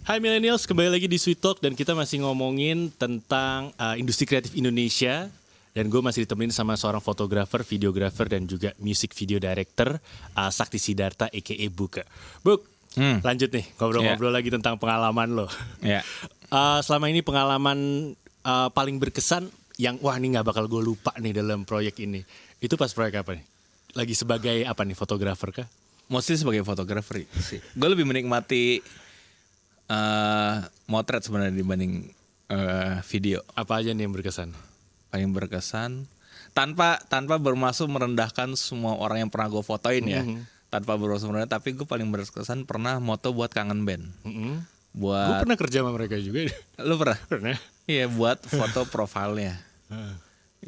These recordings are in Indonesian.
Hai Millennials, kembali lagi di Sweet Talk dan kita masih ngomongin tentang industri kreatif Indonesia. Dan gue masih ditemenin sama seorang fotografer, videografer dan juga music video director Sakti Sidarta aka Buka. Buk, lanjut nih ngobrol-ngobrol lagi tentang pengalaman lo. Selama ini pengalaman paling berkesan yang wah ini nggak bakal gue lupa nih dalam proyek ini. Itu pas proyek apa nih? Lagi sebagai apa nih, fotografer kah? Mostly sebagai fotografer sih. Gue lebih menikmati motret sebenarnya dibanding video. Apa aja nih yang berkesan? Paling berkesan tanpa bermaksud merendahkan semua orang yang pernah gue fotoin ya. Tanpa bermaksud merendahkan, tapi gue paling berkesan pernah moto buat Kangen Band. Gue pernah kerja sama mereka juga. Lu pernah? Pernah. Iya, buat foto profilnya.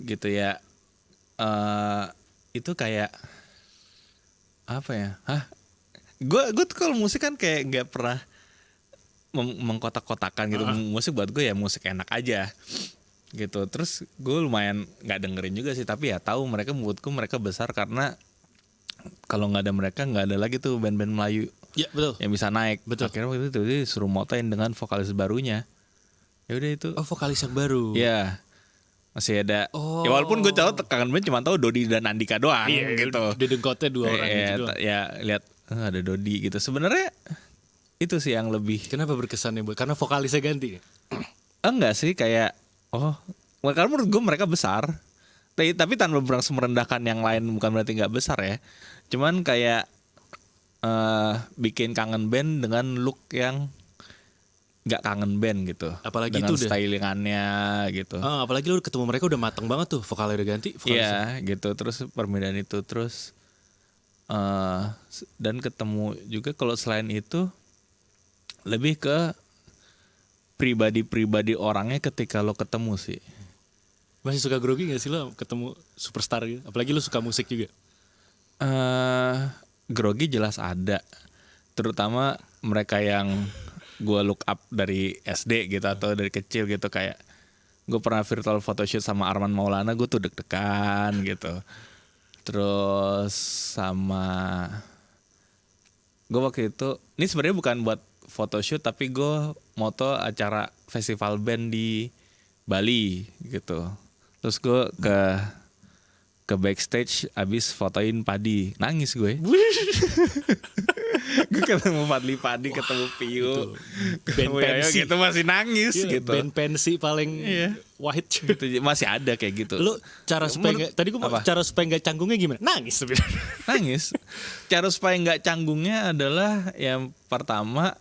Gitu ya. Itu kayak apa ya? Gue tuh kalau musik kan kayak nggak pernah mengkotak-kotakan gitu. Musik buat gue ya musik enak aja gitu. Terus gue lumayan nggak dengerin juga sih, tapi ya tahu menurutku mereka besar karena kalau nggak ada mereka nggak ada lagi tuh band-band Melayu yang bisa naik. Betul. Akhirnya waktu itu disuruh motoin dengan vokalis barunya. Ya udah itu. Oh, vokalis yang baru. Ya masih ada. Ya walaupun gue tahu Kangen Band cuma tahu Dodi dan Andika doang gitu. Di dengkotnya dua orang gitu doang. Ya lihat ada Dodi gitu. Sebenarnya itu sih yang lebih. Kenapa berkesannya buat? Karena vokalisnya ganti. Enggak sih, kayak karena menurut gue mereka besar. Tapi tanpa bermaksud merendahkan yang lain, bukan berarti nggak besar ya. Cuman kayak bikin Kangen Band dengan look yang nggak Kangen Band gitu. Apalagi dengan itu stylingannya gitu. Apalagi lu ketemu mereka udah mateng banget tuh, vokalnya udah ganti. Iya gitu, terus perbedaan itu terus dan ketemu juga kalau selain itu lebih ke pribadi orangnya ketika lo ketemu sih. Masih suka grogi gak sih lo ketemu superstar gitu? Apalagi lo suka musik juga. Grogi jelas ada. Terutama mereka yang gue look up dari SD gitu atau dari kecil gitu. Kayak gue pernah virtual photoshoot sama Arman Maulana, gue tuh deg-degan gitu. Terus sama gue waktu itu, ini sebenarnya bukan buat photoshoot tapi gue moto acara festival band di Bali gitu. Terus gue ke backstage abis fotoin Padi, nangis gue. Gue ketemu Fadli Padi, ketemu Pio, band pensi gitu masih nangis gitu. Band pensi paling wahid gitu, masih ada kayak gitu. Lu cara supaya tadi gue mau cara supaya nggak canggungnya gimana? Nangis sebenarnya. Nangis. Cara supaya nggak canggungnya adalah yang pertama,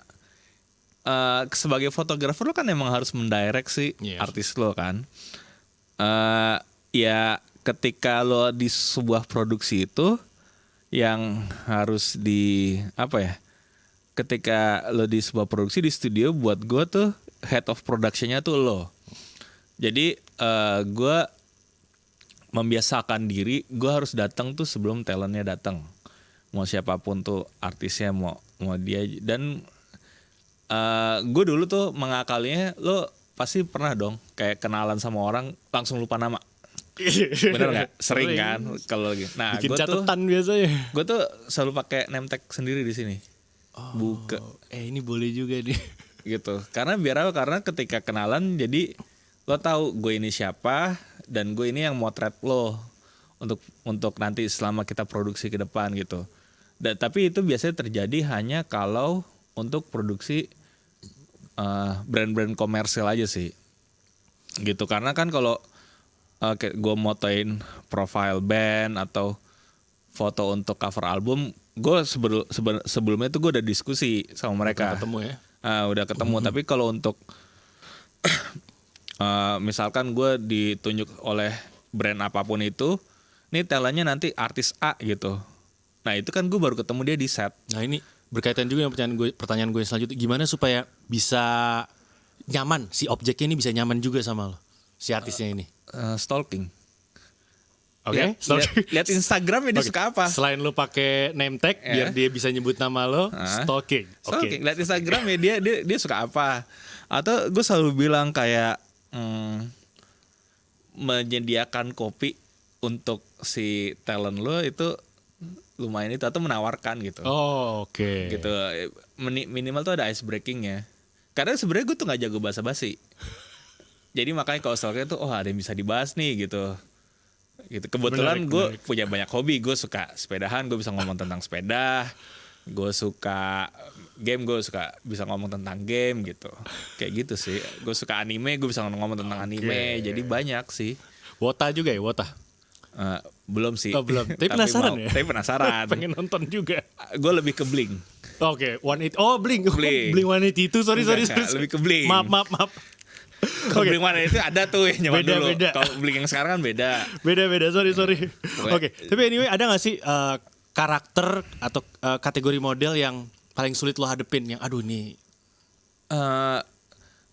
sebagai fotografer lo kan emang harus mendirect sih artis lo kan. Ya ketika lo di sebuah produksi itu yang harus ketika lo di sebuah produksi di studio, buat gue tuh head of productionnya tuh lo. Jadi gue membiasakan diri, gue harus datang tuh sebelum talentnya datang. Mau siapapun tuh artisnya, mau dia. Dan gue dulu tuh mengakalinya, lo pasti pernah dong kayak kenalan sama orang langsung lupa nama. Bener nggak? Sering kan kalau lagi. Nah, bikin catatan biasanya. Gue tuh selalu pakai name tag sendiri di sini. Buka. Ini boleh juga nih. Gitu. Karena karena ketika kenalan jadi lo tahu gue ini siapa dan gue ini yang motret lo untuk nanti selama kita produksi ke depan gitu. Tapi itu biasanya terjadi hanya kalau untuk produksi brand-brand komersil aja sih. Gitu. Karena kan kalau gue motoin profile band atau foto untuk cover album, gue sebelumnya tuh gue udah diskusi sama mereka. Udah ketemu ya? Udah ketemu. Tapi kalau untuk misalkan gue ditunjuk oleh brand apapun itu, nih talentnya nanti artis A gitu. Nah itu kan gue baru ketemu dia di set. Nah ini berkaitan juga dengan pertanyaan gue selanjutnya. Gimana supaya bisa nyaman, si objeknya ini bisa nyaman juga sama lo, si artisnya ini? Stalking. Oke. Lihat Instagram dia suka apa. Selain lo pakai name tag biar dia bisa nyebut nama lo, stalking. Stalking. Lihat Instagram dia suka apa. Atau gue selalu bilang kayak menyediakan kopi untuk si talent lo itu lumayan itu, atau menawarkan gitu. Oh, oke. Gitu. Minimal tuh ada ice breaking ya. Karena sebenarnya gue tuh nggak jago basa-basi. Jadi makanya kalau stalker tuh ada yang bisa dibahas nih gitu. Kebetulan gue punya banyak hobi. Gue suka sepedahan, gue bisa ngomong tentang sepeda. Gue suka game, gue suka bisa ngomong tentang game gitu. Kayak gitu sih. Gue suka anime, gue bisa ngomong tentang anime. Jadi banyak sih. Wota juga ya, Wota? Belum sih. Oh, belum. Tapi penasaran ya? Tapi penasaran. Pengen nonton juga. Gue lebih ke Blink. Oke, 180. Oh, Blink. Blink 182. Sorry. Lebih ke Blink. Maaf. Kalau Blink 182 itu ada tuh yang nyaman dulu. Kalau Blink yang sekarang kan beda. Beda. Sorry. Oke. Tapi anyway, ada gak sih karakter atau kategori model yang paling sulit lo hadepin? Yang aduh nih.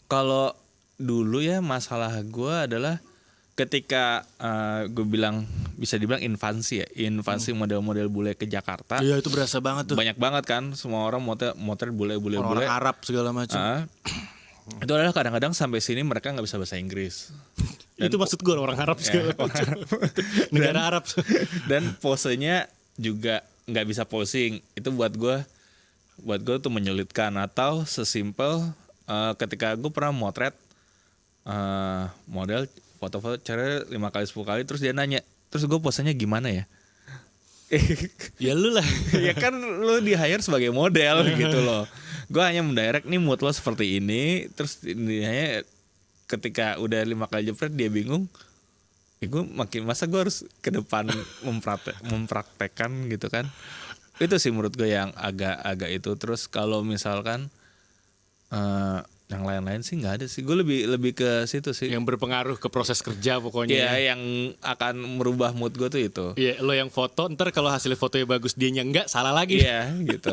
Kalau dulu ya masalah gue adalah ketika gue bilang bisa dibilang infansi model-model bule ke Jakarta. Iya, itu berasa banget tuh. Banyak banget kan semua orang motret bule. Orang Arab segala macam. Itu adalah kadang-kadang sampai sini mereka nggak bisa bahasa Inggris. Itu maksud gue orang Arab segala macam. Negara Arab. Dan posenya juga nggak bisa posing. Itu buat gue tuh menyulitkan. Atau sesimpel ketika gue pernah motret model foto-foto cewek 5 kali 10 kali, terus dia nanya, terus gue posenya gimana ya? Ya lu lah. Ya kan lu di hire sebagai model gitu loh. Gue hanya mendirect nih mood lo seperti ini. Terus hanya ketika udah 5 kali jepret dia bingung. Gue makin masa gue harus ke depan mempraktekkan gitu kan. Itu sih menurut gue yang agak itu. Terus kalau misalkan yang lain-lain sih nggak ada sih. Gue lebih ke situ sih. Yang berpengaruh ke proses kerja pokoknya. Iya, yang akan merubah mood gue tuh itu. Iya, lo yang foto, ntar kalau hasil fotonya bagus dianya enggak, salah lagi. Iya, gitu.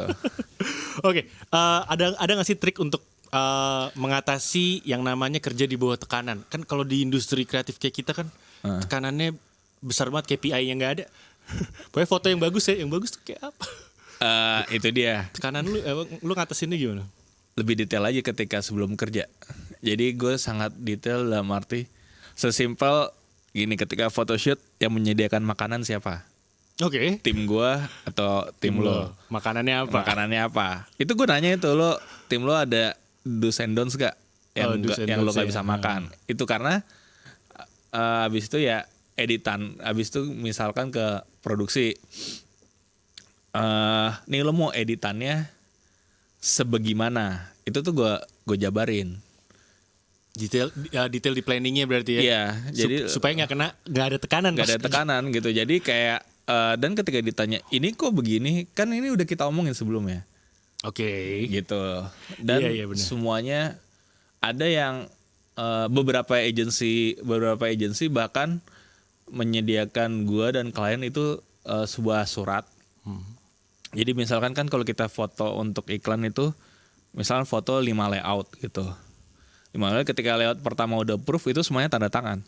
Oke, ada nggak sih trik untuk mengatasi yang namanya kerja di bawah tekanan? Kan kalau di industri kreatif kayak kita kan tekanannya besar banget, KPI-nya nggak ada. Pokoknya foto yang bagus ya, yang bagus tuh kayak apa? Itu dia. Tekanan lu ngatasinnya gimana? Lebih detail aja ketika sebelum kerja. Jadi gue sangat detail dalam arti sesimpel gini, ketika photoshoot yang menyediakan makanan siapa? Oke. Tim gue atau tim lo? Makanannya apa? Itu gue nanya itu, lo tim lo ada do's and don'ts gak? Yang lo gak bisa makan. Itu karena abis itu ya editan. Abis itu misalkan ke produksi. Nih lo mau editannya sebagaimana, itu tuh gue jabarin detail di planningnya berarti ya. Iya, jadi supaya nggak ada tekanan gitu. Jadi kayak dan ketika ditanya ini kok begini, kan ini udah kita omongin sebelumnya. Oke. Gitu. Dan iya, semuanya ada yang beberapa agensi bahkan menyediakan gue dan klien itu sebuah surat. Jadi misalkan kan kalau kita foto untuk iklan itu, misalkan foto 5 layout gitu. 5 layout, ketika layout pertama udah approve itu semuanya tanda tangan.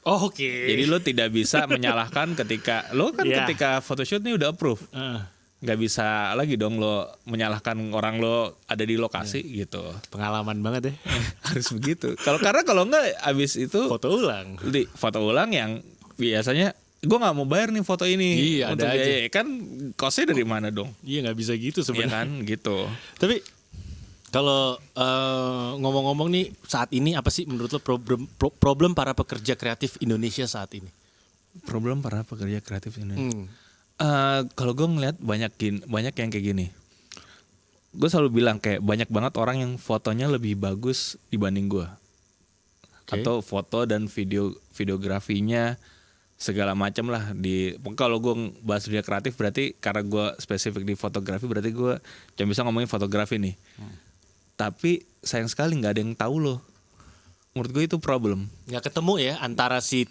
Oh, oke. Jadi lo tidak bisa menyalahkan ketika lo kan ketika photoshoot nih udah approve. Gak bisa lagi dong lo menyalahkan orang lo ada di lokasi gitu. Pengalaman banget ya. Harus begitu. Karena kalau enggak abis itu foto ulang yang biasanya gue nggak mau bayar nih foto ini. Iya, ada aja. Kan costnya dari mana dong? Iya, nggak bisa gitu sebenarnya. Iya kan gitu. Tapi kalau ngomong-ngomong nih, saat ini apa sih menurut lo problem para pekerja kreatif Indonesia saat ini? Problem para pekerja kreatif Indonesia. Kalau gue ngeliat banyak yang kayak gini. Gue selalu bilang kayak banyak banget orang yang fotonya lebih bagus dibanding gue. Okay. Atau foto dan videografinya segala macam lah kalau gue bahas dunia kreatif berarti karena gue spesifik di fotografi berarti gue cuma bisa ngomongin fotografi nih. Tapi sayang sekali nggak ada yang tahu loh. Menurut gue itu problem. Nggak ketemu ya antara si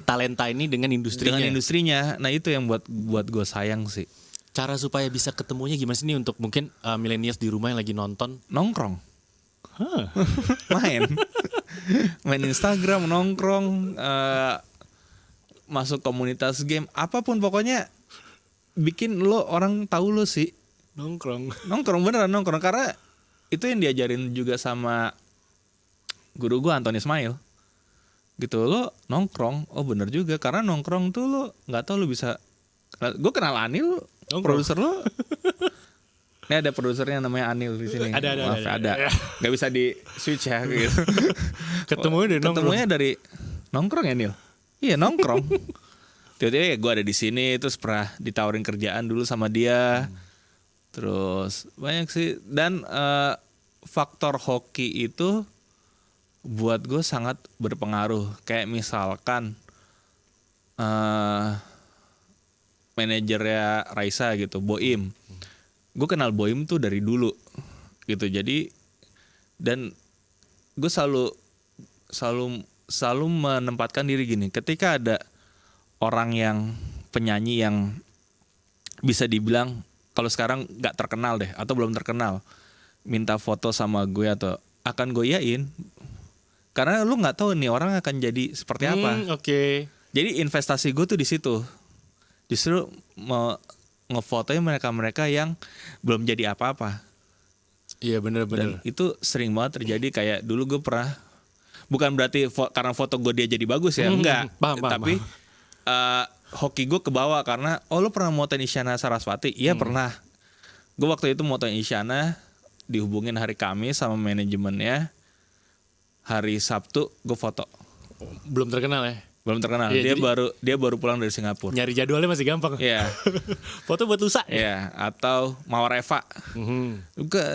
talenta ini dengan industrinya. Nah itu yang buat gue sayang sih. Cara supaya bisa ketemunya gimana sih nih untuk mungkin millennials di rumah yang lagi nonton? Nongkrong. Main Instagram, nongkrong. Masuk komunitas game, apapun pokoknya bikin lo orang tahu lo sih. Nongkrong beneran nongkrong, karena itu yang diajarin juga sama guru gue Anthony Ismail. Gitu, lo nongkrong, oh bener juga, karena nongkrong tuh lo nggak tahu lo bisa. Gue kenal Anil, produser lo. Ini ada produsernya namanya Anil di sini. Maaf, ada. Gak bisa di switch ya gitu. Ketemunya dari nongkrong ya Nil. Iya nongkrong. Tiba-tiba ya gue ada di sini, terus pernah ditawarin kerjaan dulu sama dia. Terus banyak sih. Dan faktor hoki itu buat gue sangat berpengaruh. Kayak misalkan manajernya Raisa gitu, Boim. Gue kenal Boim tuh dari dulu gitu. Jadi dan gue selalu menempatkan diri gini, ketika ada orang yang penyanyi yang bisa dibilang kalau sekarang nggak terkenal deh atau belum terkenal, minta foto sama gue atau akan gue yain, karena lu nggak tahu nih orang akan jadi seperti apa. Oke. Jadi investasi gue tuh di situ, justru mau ngefotoin mereka yang belum jadi apa-apa. Iya bener-bener. Dan itu sering banget terjadi. Kayak dulu gue pernah, bukan berarti karena foto gue dia jadi bagus ya, enggak. Tapi hoki gue kebawa karena lu pernah motoin Isyana Sarasvati? Iya pernah. Gue waktu itu motoin Isyana, dihubungin hari Kamis sama manajemennya. Hari Sabtu gue foto. Belum terkenal ya? Belum terkenal. Iya, dia baru pulang dari Singapura. Nyari jadwalnya masih gampang. Iya. Foto buat lusa. Iya, atau Mawar Eva.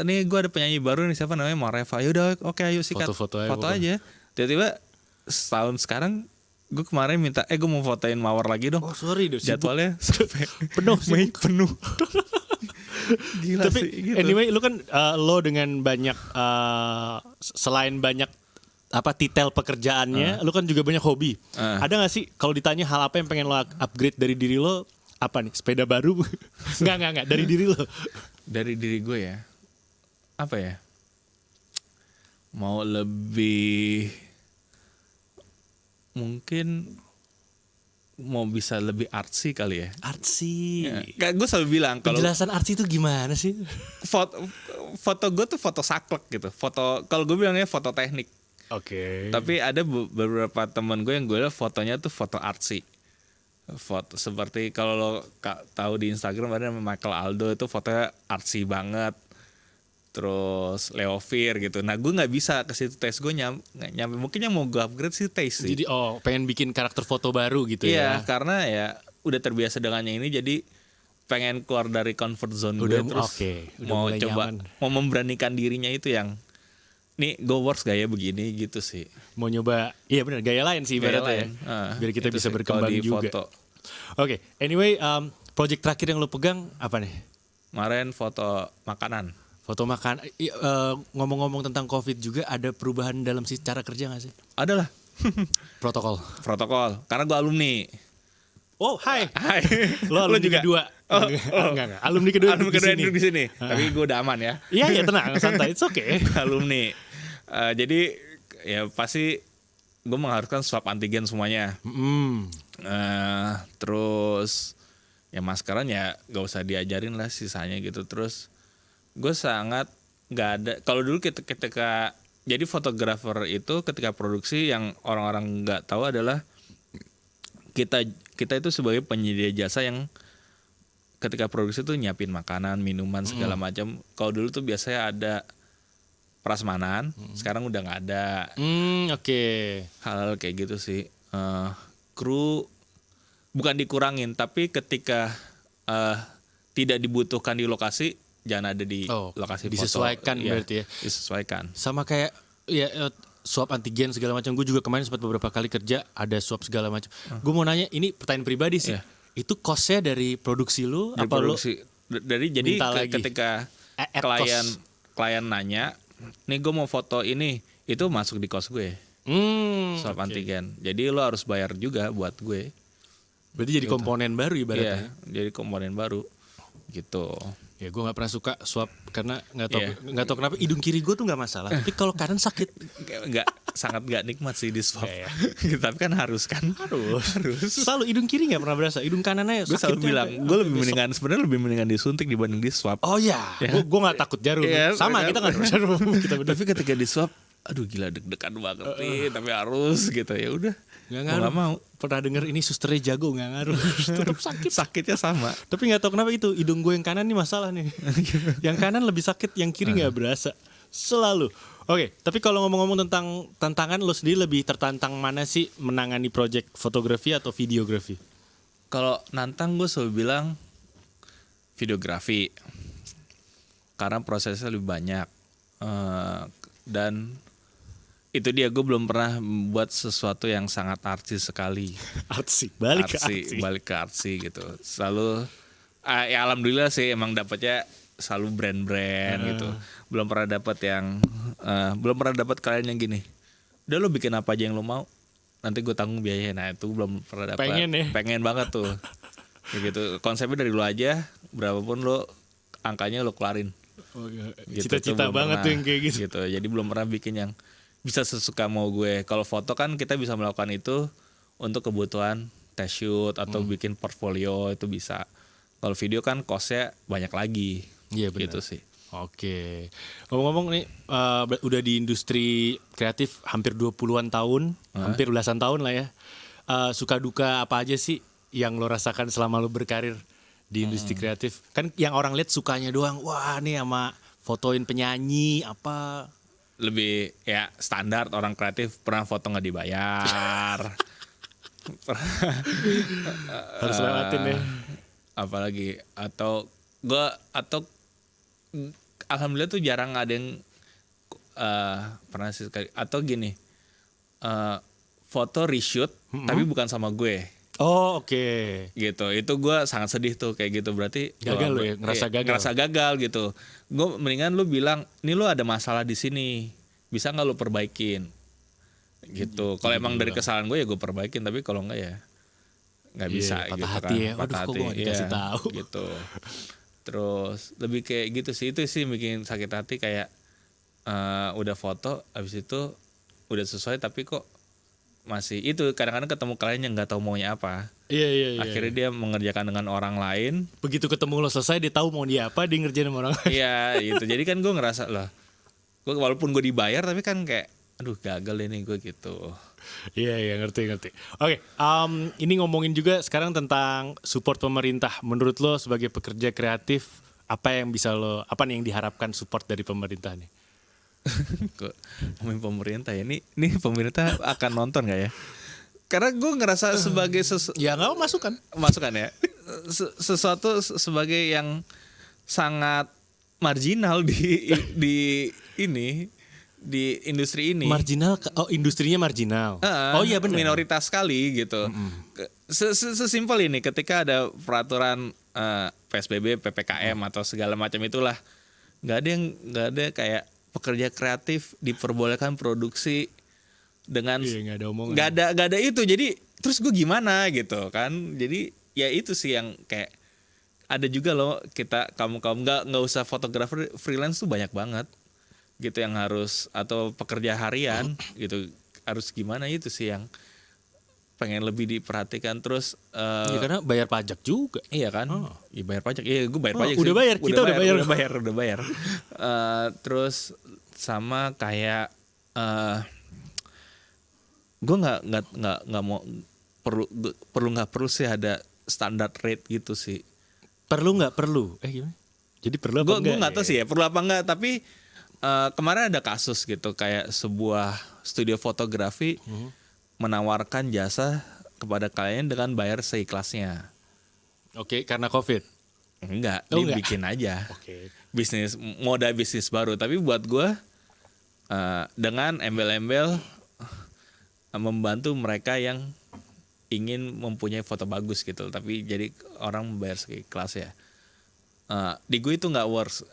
Nih gue ada penyanyi baru nih, siapa namanya Mawar Eva. Yaudah oke ayo sikat. Foto aja. Tiba-tiba setahun sekarang gue kemarin minta gue mau fotoin Mawar lagi dong. Oh sorry dong. Jadwalnya sampai penuh. Mei penuh. Gila tapi, sih gitu. Anyway lu kan lo dengan banyak selain banyak titel pekerjaannya, lu kan juga banyak hobi. Ada gak sih kalau ditanya hal apa yang pengen lo upgrade dari diri lo? Apa nih? Sepeda baru? Enggak dari diri lo. Dari diri gue ya. Apa ya? Mau lebih, mungkin mau bisa lebih artsy kali ya. Artsy. Kayak gue selalu bilang kalau penjelasan artsy itu gimana sih? Foto gue tuh foto saklek gitu. Kalau gue bilangnya foto teknik. Oke. Tapi ada beberapa teman gue yang gue lihat fotonya tuh foto artsy. Foto seperti kalau lo tahu di Instagram ada Michael Aldo, itu fotonya artsy banget. Terus Leo Fear gitu. Nah gue nggak bisa ke situ, taste gue nyampe. Mungkin yang mau gue upgrade sih taste sih. Jadi pengen bikin karakter foto baru gitu ya? Iya, karena ya udah terbiasa dengannya ini, jadi pengen keluar dari comfort zone gue terus. Udah mau coba nyaman. mau memberanikan dirinya itu yang nih go works gaya begini gitu sih. Mau nyoba, iya benar, gaya lain sih ibaratnya ya. Biar kita bisa berkembang juga. Oke, anyway, project terakhir yang lo pegang apa nih? Kemarin foto makanan. Foto makan. Ngomong-ngomong tentang COVID juga, ada perubahan dalam cara kerja gak sih? Ada lah. Protokol. Karena gue alumni. Oh, hai. Lo alumni juga? Kedua. Enggak. Alumni kedua di sini. Tapi gue udah aman ya. Iya, tenang, santai. It's okay. Alumni. Jadi ya pasti gue mengharuskan swab antigen semuanya. Terus ya maskeran ya gak usah diajarin lah sisanya gitu. Terus gue sangat gak ada. Kalau dulu ketika jadi fotografer itu, ketika produksi yang orang-orang gak tahu adalah kita itu sebagai penyedia jasa yang ketika produksi tuh nyiapin makanan, minuman segala macam. Kalau dulu tuh biasanya ada prasmanan, sekarang udah nggak ada. Oke. Hal kayak gitu sih. Kru bukan dikurangin, tapi ketika tidak dibutuhkan di lokasi, jangan ada di lokasi foto. Disesuaikan berarti ya. Disesuaikan. Sama kayak swab antigen segala macam. Gue juga kemarin sempat beberapa kali kerja ada swab segala macam. Gue mau nanya, ini pertanyaan pribadi sih. Itu cost-nya dari produksi lu dari apa produksi, jadi ketika klien nanya, nih gue mau foto ini, itu masuk di cost gue. Swab antigen. Jadi lo harus bayar juga buat gue. Berarti jadi komponen baru ibaratnya. Iya, jadi komponen baru gitu. Ya gue nggak pernah suka swab karena nggak tahu kenapa hidung kiri gue tuh nggak masalah, tapi kalau kanan sakit. Sangat nggak nikmat sih di swab. Tapi kan harus. Selalu hidung kiri nggak pernah berasa, hidung kanannya sakit. Gue selalu bilang gue lebih mendingan disuntik dibanding di swab. Oh ya, gue nggak takut jarum. Sama kita nggak takut jarum. Tapi ketika di swab aduh gila deg-degan banget nih, tapi harus gitu, ya udah. Nggak mau. Pernah denger ini susternya jago, nggak ngaruh. Tetap sakit. Sakitnya sama. Tapi nggak tahu kenapa itu hidung gue yang kanan nih masalah nih. Yang kanan lebih sakit, yang kiri nggak berasa. Selalu. Oke, tapi kalau ngomong-ngomong tentang tantangan, lo sendiri lebih tertantang mana sih menangani project fotografi atau videografi? Kalau nantang gue selalu bilang videografi, karena prosesnya lebih banyak. Dan itu dia, gue belum pernah membuat sesuatu yang sangat artsy sekali. Balik ke artsy gitu. Selalu ya alhamdulillah sih emang dapatnya selalu brand-brand gitu. Belum pernah dapat klien yang gini. Udah lo bikin apa aja yang lo mau, nanti gue tanggung biayanya. Nah itu belum pernah dapat. Pengen banget tuh. Gitu. Konsepnya dari lo aja, berapapun lo angkanya lo keluarin. Gitu. Cita-cita banget tuh yang kayak gitu. Jadi belum pernah bikin yang bisa sesuka mau gue. Kalau foto kan kita bisa melakukan itu untuk kebutuhan test shoot atau bikin portfolio, itu bisa. Kalau video kan costnya banyak lagi. Iya benar. Gitu sih. Oke. Ngomong-ngomong nih, udah di industri kreatif hampir 20-an tahun, hampir belasan tahun lah ya. Suka duka apa aja sih yang lo rasakan selama lo berkarir di industri kreatif? Kan yang orang lihat sukanya doang, wah nih sama fotoin penyanyi apa. Lebih ya standar orang kreatif, pernah foto nggak dibayar. Harus lewatin ya. Apalagi atau alhamdulillah tuh jarang ada yang pernah sih sekali, atau gini, foto reshoot tapi bukan sama gue. Oh oke. Gitu, itu gue sangat sedih tuh kayak gitu, berarti gagal lo ya, ngerasa gagal gitu. Gue mendingan lu bilang, nih lu ada masalah di sini, bisa nggak lu perbaikin gitu. Kalau emang dari kesalahan gue ya gue perbaikin, tapi kalau enggak ya nggak bisa. Patah gitu hati kan. ya. Waduh, kok gue gak dikasih tahu gitu. Terus lebih kayak gitu sih, itu sih bikin sakit hati, kayak udah foto habis itu udah sesuai tapi kok masih itu, kadang-kadang ketemu klien yang nggak tahu maunya apa. Iya. Akhirnya dia mengerjakan dengan orang lain. Begitu ketemu lo selesai, dia tahu mau dia apa, dia ngerjain sama orang lain. Iya gitu. Jadi kan gue ngerasa loh, gue walaupun gue dibayar tapi kan kayak aduh gagal ini gue gitu. Iya ngerti. Oke, ini ngomongin juga sekarang tentang support pemerintah. Menurut lo sebagai pekerja kreatif, apa nih yang diharapkan support dari pemerintah nih? Kok ngomongin pemerintah ya, ini pemerintah akan nonton nggak ya? Karena gue ngerasa sebagai ya nggak mau masukan ya, sesuatu sebagai yang sangat marginal di industri ini. Marginal? Oh, industrinya marginal. Oh iya benar. Minoritas sekali gitu. Sesimpel ini, ketika ada peraturan PSBB, PPKM atau segala macam itulah, nggak ada kayak pekerja kreatif diperbolehkan produksi dengan nggak ada omongan. Nggak ada itu. Jadi terus gue gimana gitu kan? Jadi ya itu sih yang kayak ada juga loh, kamu nggak usah fotografer, freelance tuh banyak banget gitu yang harus, atau pekerja harian gitu harus gimana, itu sih yang pengen lebih diperhatikan. Terus ya, karena bayar pajak juga. Iya kan? Iya bayar pajak. Iya gue bayar pajak. Udah sih. bayar, kita udah bayar. Terus sama kayak gue nggak mau perlu sih ada standar rate gitu sih. Perlu nggak perlu? Gimana? Jadi perlu apa enggak? Gue nggak tahu sih ya perlu apa enggak, tapi kemarin ada kasus gitu, kayak sebuah studio fotografi menawarkan jasa kepada klien dengan bayar seikhlasnya. Oke, karena COVID? Enggak, dia bikin aja. Oke. Moda bisnis baru. Tapi buat gue dengan embel-embel membantu mereka yang ingin mempunyai foto bagus gitu. Tapi jadi orang membayar seikhlas ya. Di gue itu nggak works.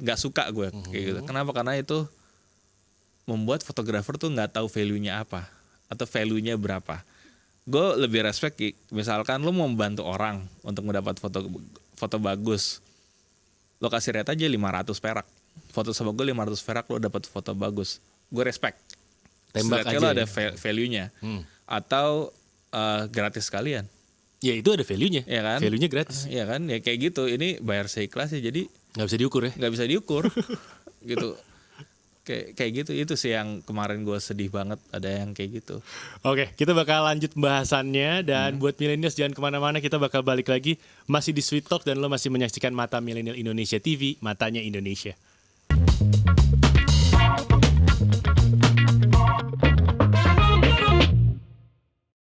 Nggak suka gue kayak gitu. Kenapa? Karena itu membuat fotografer tuh nggak tahu value-nya apa atau value-nya berapa. Gue lebih respect, misalkan lo mau membantu orang untuk mendapat foto bagus, lo kasih rate aja 500 perak. Foto sama gue 500 perak, lo dapat foto bagus. Gue respect. Tembak aja. Lo ada value-nya. Atau gratis sekalian. Ya itu ada value-nya. Ya kan? Value-nya gratis. Ya kan? Ya kayak gitu. Ini bayar seikhlas ya, jadi nggak bisa diukur ya. Nggak bisa diukur. Gitu. kayak gitu. Itu sih yang kemarin gue sedih banget, ada yang kayak gitu. Oke, kita bakal lanjut pembahasannya. Dan buat millennials jangan kemana-mana, kita bakal balik lagi. Masih di Sweet Talk dan lo masih menyaksikan Mata Milenial Indonesia TV, matanya Indonesia.